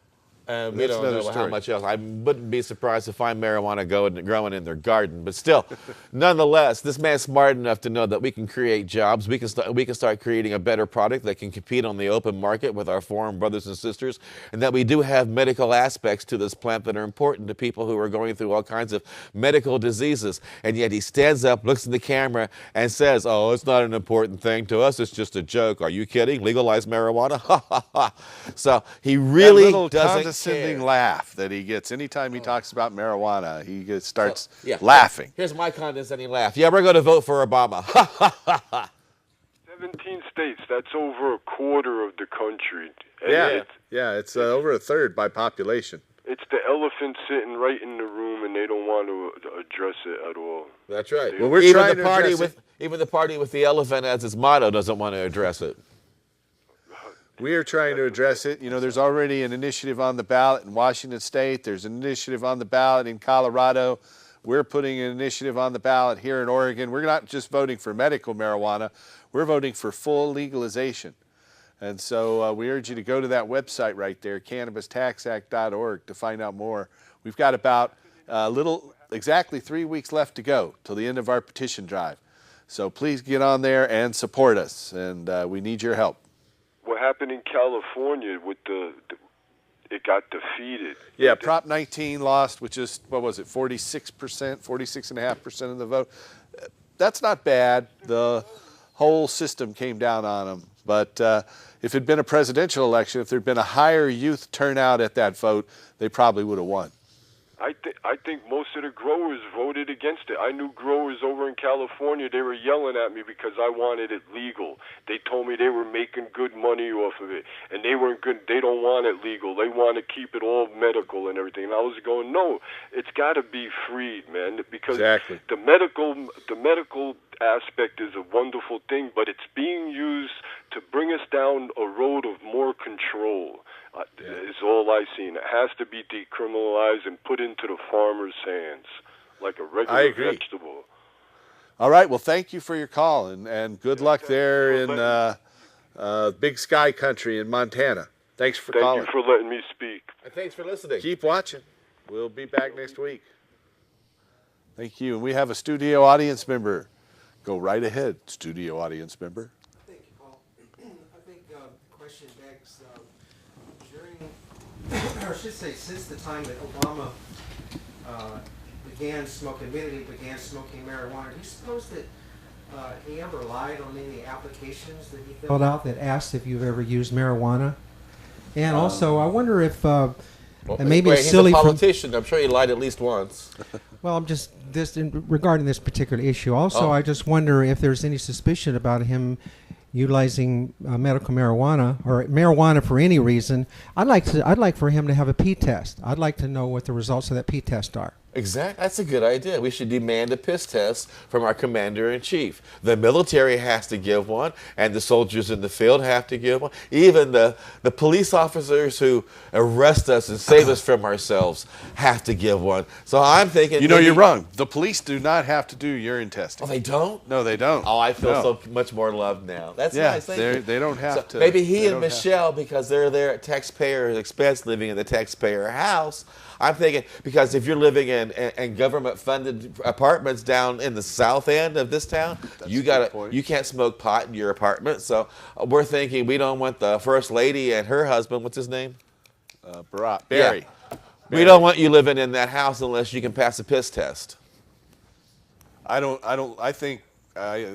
We don't know how much else. I wouldn't be surprised to find marijuana growing in their garden. But still, nonetheless, this man's smart enough to know that we can create jobs. We can start creating a better product that can compete on the open market with our foreign brothers and sisters, and that we do have medical aspects to this plant that are important to people who are going through all kinds of medical diseases. And yet he stands up, looks in the camera, and says, "Oh, it's not an important thing to us. It's just a joke. Are you kidding? Legalize marijuana?" Ha ha ha. So he really doesn't condescending laugh that he gets anytime he talks about marijuana. He starts laughing. Here's my condescending laugh. Yeah, we're going to vote for Obama. 17 states, that's over a quarter of the country. And it's over a third by population. It's the elephant sitting right in the room, and they don't want to address it at all. That's right. Well, we're trying to address it. Even the party with the elephant as its motto doesn't want to address it. We are trying to address it. There's already an initiative on the ballot in Washington State. There's an initiative on the ballot in Colorado. We're putting an initiative on the ballot here in Oregon. We're not just voting for medical marijuana. We're voting for full legalization. And so we urge you to go to that website right there, cannabistaxact.org, to find out more. We've got about exactly 3 weeks left to go till the end of our petition drive. So please get on there and support us, and we need your help. What happened in California with it got defeated. Yeah, Prop 19 lost, which is, 46%, 46.5% of the vote. That's not bad. The whole system came down on them. But if it had been a presidential election, if there had been a higher youth turnout at that vote, they probably would have won. I think most of the growers voted against it. I knew growers over in California, they were yelling at me because I wanted it legal. They told me they were making good money off of it, and they don't want it legal. They want to keep it all medical and everything. And I was going, no, it's got to be freed, man, because the medical aspect is a wonderful thing, but it's being used to bring us down a road of more control. Is all I seen. It has to be decriminalized and put into the farmer's hands like a regular vegetable. All right. Well, thank you for your call, and good luck there in Big Sky Country in Montana. Thanks for calling. Thank you for letting me speak. And thanks for listening. Keep watching. We'll be back next week. Thank you. And we have a studio audience member. Go right ahead, studio audience member. Thank you, Paul. I think the question begs, or I should say, since the time that Obama began smoking marijuana, do you suppose that he ever lied on any applications that he filled out that asked if you've ever used marijuana? And also, I wonder if, and maybe it's silly. He's a politician. I'm sure he lied at least once. Well, I'm just regarding this particular issue. Also, I just wonder if there's any suspicion about him utilizing medical marijuana or marijuana for any reason, I'd like for him to have a P test. I'd like to know what the results of that P test are. Exactly. That's a good idea. We should demand a piss test from our commander-in-chief. The military has to give one, and the soldiers in the field have to give one. Even the police officers who arrest us and save us from ourselves have to give one. So I'm thinking... You know, you're wrong. The police do not have to do urine testing. Oh, they don't? No, they don't. Oh, I feel so much more loved now. That's nice. Thank you. They don't have to. Maybe he and Michelle, because they're there at taxpayers' expense, living in the taxpayer house. I'm thinking, because if you're living in government-funded apartments down in the south end of this town, you can't smoke pot in your apartment. So we're thinking we don't want the first lady and her husband. What's his name? Barry. Yeah. We don't want you living in that house unless you can pass a piss test. I think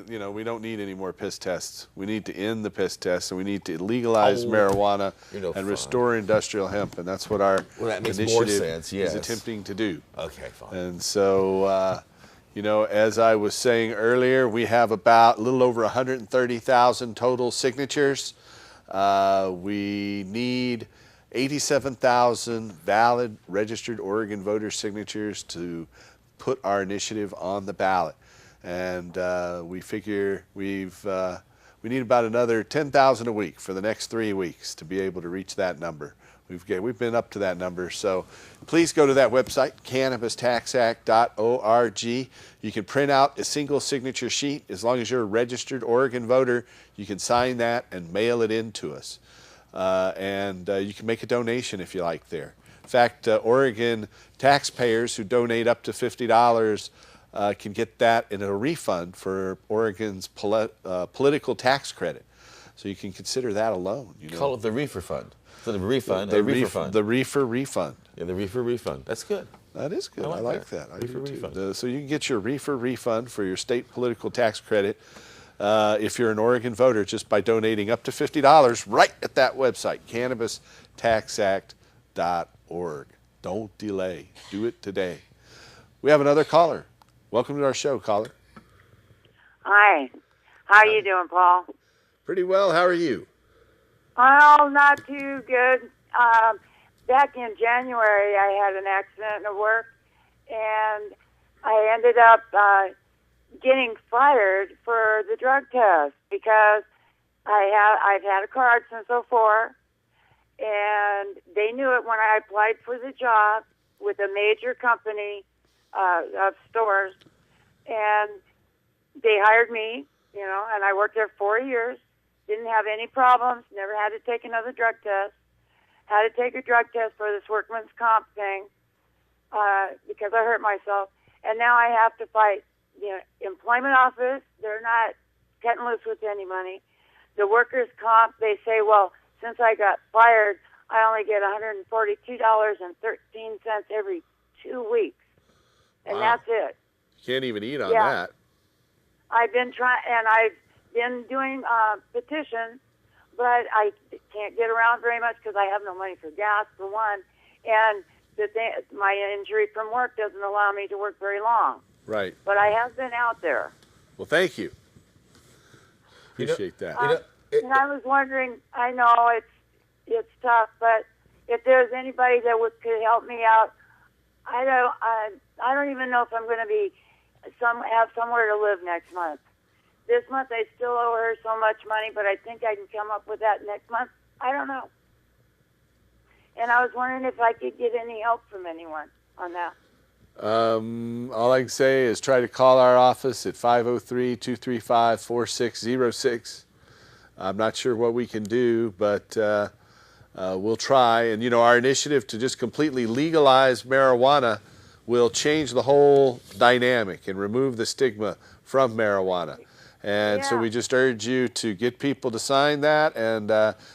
you know, we don't need any more piss tests. We need to end the piss tests, and we need to legalize marijuana and restore industrial hemp, and that's what our initiative is attempting to do. Okay, fine. And so, you know, as I was saying earlier, we have about a little over 130,000 total signatures. We need 87,000 valid registered Oregon voter signatures to put our initiative on the ballot. And we figure we need about another 10,000 a week for the next 3 weeks to be able to reach that number. We've been up to that number, so please go to that website, cannabistaxact.org. You can print out a single signature sheet. As long as you're a registered Oregon voter, you can sign that and mail it in to us. And you can make a donation if you like there. In fact, Oregon taxpayers who donate up to $50 can get that in a refund for Oregon's political tax credit. So you can consider that alone. You know? Call it the reefer fund. So the refund, the reefer fund. The reefer refund. Yeah, the reefer refund. That's good. That is good. I like that. I Reefer do too. refund. So you can get your reefer refund for your state political tax credit if you're an Oregon voter just by donating up to $50 right at that website, cannabistaxact.org. Don't delay. Do it today. We have another caller. Welcome to our show, caller. Hi. How are you doing, Paul? Pretty well. How are you? Oh, not too good. Back in January, I had an accident at work, and I ended up getting fired for the drug test because I've had a card since '04, and they knew it when I applied for the job with a major company of stores, and they hired me, you know, and I worked there 4 years. Didn't have any problems, never had to take another drug test. Had to take a drug test for this workman's comp thing because I hurt myself. And now I have to fight the employment office. They're not cutting loose with any money. The workers' comp, they say, well, since I got fired, I only get $142.13 every 2 weeks. And that's it. You can't even eat on that. I've been trying, and I've been doing petitions, but I can't get around very much because I have no money for gas, for one, and my injury from work doesn't allow me to work very long. Right. But I have been out there. Well, thank you. Appreciate that. And I was wondering, I know it's tough, but if there's anybody that could help me out, I don't even know if I'm going to have somewhere to live next month. This month I still owe her so much money, but I think I can come up with that next month. I don't know. And I was wondering if I could get any help from anyone on that. All I can say is try to call our office at 503-235-4606. I'm not sure what we can do, but we'll try. And, you know, our initiative to just completely legalize marijuana will change the whole dynamic and remove the stigma from marijuana. And so we just urge you to get people to sign that and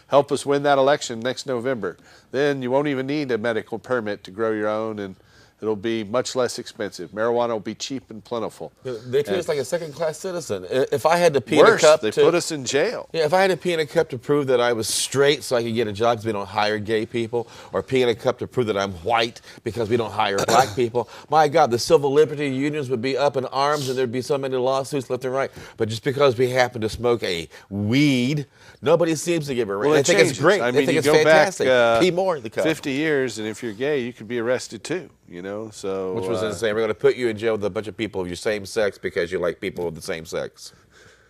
help us win that election next November. Then you won't even need a medical permit to grow your own, and It'll be much less expensive. Marijuana will be cheap and plentiful. They treat us like a second-class citizen. If I had to pee Worse, in a cup, they put us in jail. Yeah, if I had to pee in a cup to prove that I was straight so I could get a job because we don't hire gay people, or pee in a cup to prove that I'm white because we don't hire black people, my God, the civil liberty unions would be up in arms and there'd be so many lawsuits left and right. But just because we happen to smoke a weed, nobody seems to give a rant. Well, They think it's changes. great. I They mean, think you it's go fantastic. back Pee more in the cup. 50 years, and if you're gay, you could be arrested too. You know, so Which was insane. We're going to put you in jail with a bunch of people of your same sex because you like people of the same sex.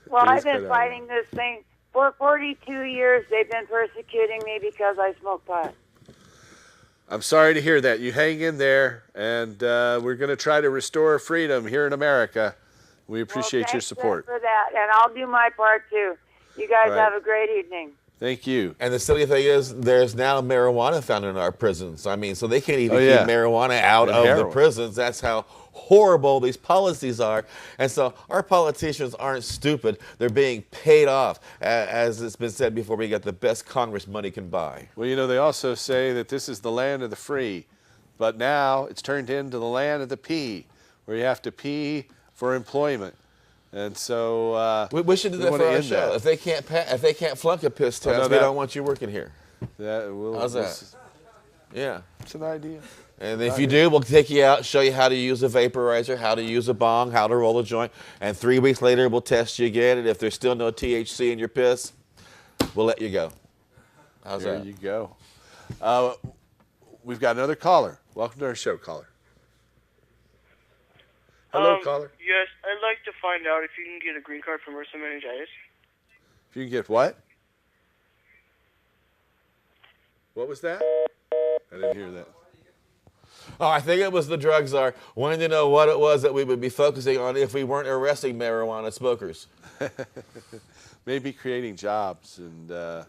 Well, I've been fighting this thing for 42 years. They've been persecuting me because I smoke pot. I'm sorry to hear that. You hang in there, and we're going to try to restore freedom here in America. We appreciate your support. For that, and I'll do my part too. You guys All right. have a great evening. Thank you. And the silly thing is, there's now marijuana found in our prisons. I mean, so they can't even yeah. keep marijuana out And of the heroin. prisons. That's how horrible these policies are. And so our politicians aren't stupid. They're being paid off. As it's been said before, we got the best Congress money can buy. Well, you know, they also say that this is the land of the free, but now it's turned into the land of the pee, where you have to pee for employment. And so we should do that for our show. If they can't flunk a piss test, we don't want you working here. How's that? Yeah. It's an idea. And if you do, we'll take you out, show you how to use a vaporizer, how to use a bong, how to roll a joint. And 3 weeks later, we'll test you again. And if there's still no THC in your piss, we'll let you go. How's that? There you go. We've got another caller. Welcome to our show, caller. Hello, caller. Yes, I'd like to find out if you can get a green card for MRSA meningitis. If you can get what? What was that? I didn't hear that. Oh, I think it was the drug czar wanting to know what it was that we would be focusing on if we weren't arresting marijuana smokers. Maybe creating jobs and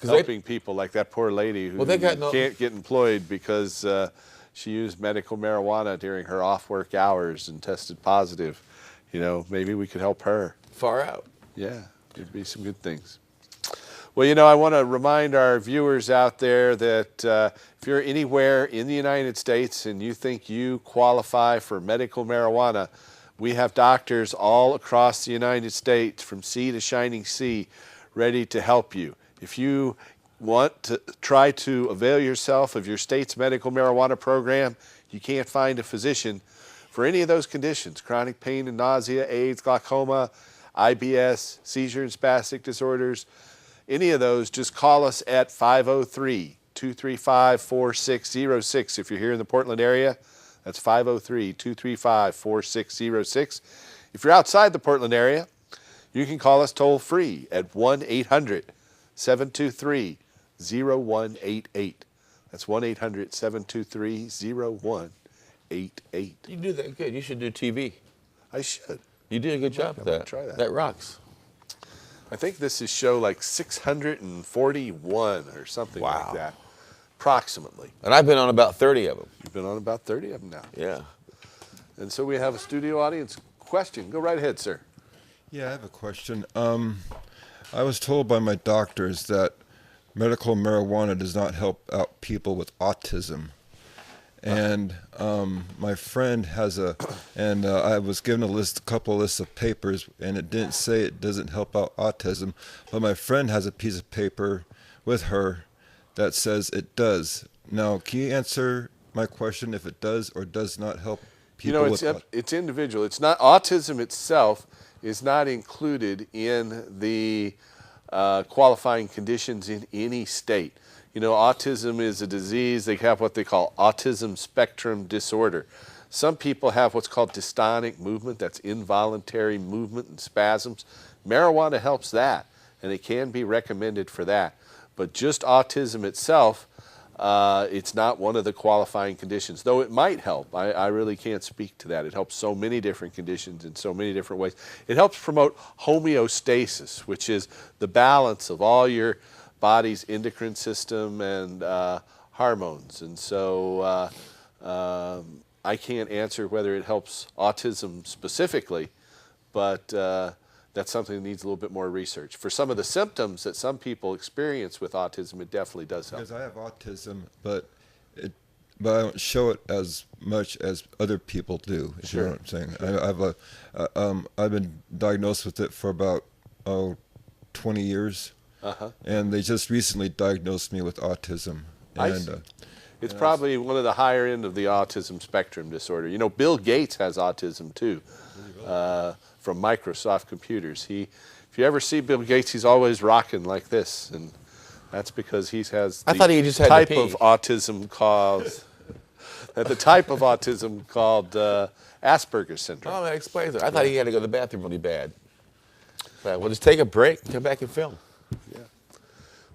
helping people like that poor lady who can't get employed because she used medical marijuana during her off-work hours and tested positive. You know, maybe we could help her. Far out. Yeah, it'd be some good things. Well, you know, I want to remind our viewers out there that if you're anywhere in the United States and you think you qualify for medical marijuana, we have doctors all across the United States from sea to shining sea ready to help you. If you want to try to avail yourself of your state's medical marijuana program, you can't find a physician for any of those conditions, chronic pain and nausea, AIDS, glaucoma, IBS, seizure and spastic disorders, any of those, just call us at 503-235-4606. If you're here in the Portland area, that's 503-235-4606. If you're outside the Portland area, you can call us toll free at 1-800-723-0188. That's 1-800-723-0188. You do that good. You should do TV. I should. You did a good job with that. Try that. That rocks. I think this is show like 641 or something like that, approximately. And I've been on about 30 of them. You've been on about 30 of them now. Yeah. And so we have a studio audience question. Go right ahead, sir. Yeah, I have a question. I was told by my doctors that medical marijuana does not help out people with autism. And my friend has I was given a couple lists of papers, and it didn't say it doesn't help out autism, but my friend has a piece of paper with her that says it does. Now, can you answer my question if it does or does not help people with autism? It's individual. It's not, autism itself is not included in the qualifying conditions in any state. You know, autism is a disease. They have what they call autism spectrum disorder. Some people have what's called dystonic movement. That's involuntary movement and spasms. Marijuana helps that, and it can be recommended for that. But just autism itself, it's not one of the qualifying conditions, though it might help. I really can't speak to that. It helps so many different conditions in so many different ways. It helps promote homeostasis, which is the balance of all your body's endocrine system and hormones. And so I can't answer whether it helps autism specifically, but that's something that needs a little bit more research. For some of the symptoms that some people experience with autism, it definitely does help. Because I have autism, but but I don't show it as much as other people do. If you know what I'm saying. I've been diagnosed with it for about 20 years, and they just recently diagnosed me with autism. And it's probably one of the higher end of the autism spectrum disorder. You know, Bill Gates has autism too, from Microsoft Computers. If you ever see Bill Gates, he's always rocking like this, and that's because he has the type of autism called Asperger's syndrome. Oh, that explains it. I thought he had to go to the bathroom really bad. But we'll just take a break, come back and film. Yeah.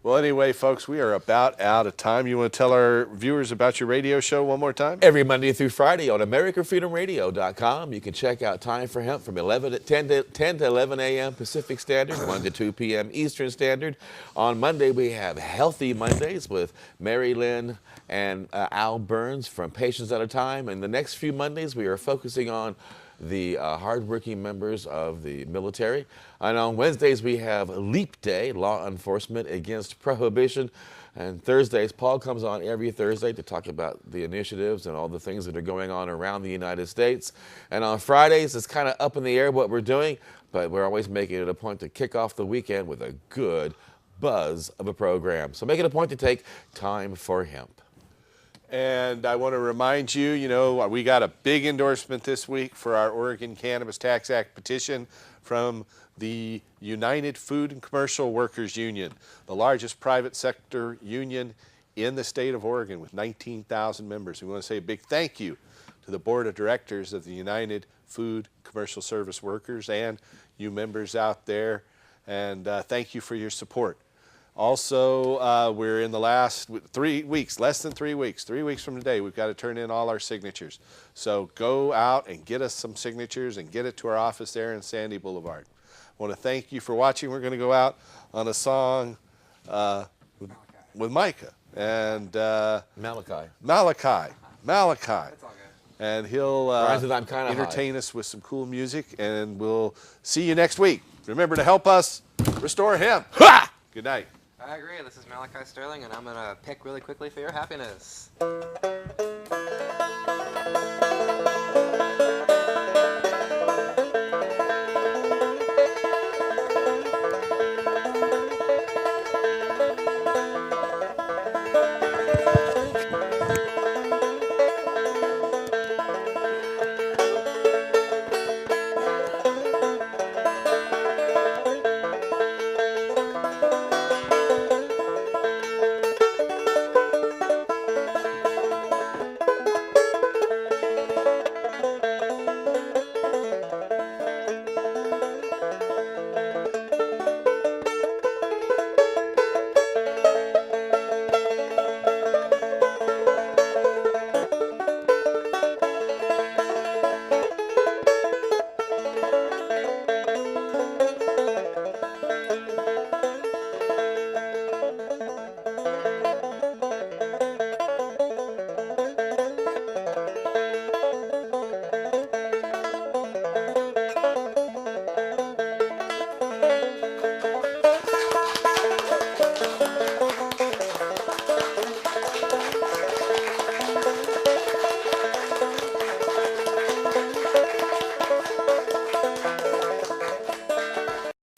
Well, anyway, folks, we are about out of time. You want to tell our viewers about your radio show one more time? Every Monday through Friday on AmericanFreedomRadio.com. You can check out Time for Hemp from 10 to 11 a.m. Pacific Standard, 1 to 2 p.m. Eastern Standard. On Monday, we have Healthy Mondays with Mary Lynn and Al Burns from Patients at a Time. And the next few Mondays, we are focusing on the hardworking members of the military. And on Wednesdays, we have Leap Day, Law Enforcement Against Prohibition. And Thursdays, Paul comes on every Thursday to talk about the initiatives and all the things that are going on around the United States. And on Fridays, it's kind of up in the air what we're doing, but we're always making it a point to kick off the weekend with a good buzz of a program. So make it a point to take Time for Hemp. And I want to remind you, you know, we got a big endorsement this week for our Oregon Cannabis Tax Act petition from the United Food and Commercial Workers Union, the largest private sector union in the state of Oregon with 19,000 members. We want to say a big thank you to the board of directors of the United Food Commercial Service Workers and you members out there, and thank you for your support. Also, we're in the last 3 weeks, less than 3 weeks. 3 weeks from today, we've got to turn in all our signatures. So go out and get us some signatures and get it to our office there in Sandy Boulevard. I want to thank you for watching. We're going to go out on a song with Micah and Malachi. And he'll entertain us with some cool music, and we'll see you next week. Remember to help us restore hemp. Good night. I agree. This is Malachi Sterling, and I'm going to pick really quickly for your happiness.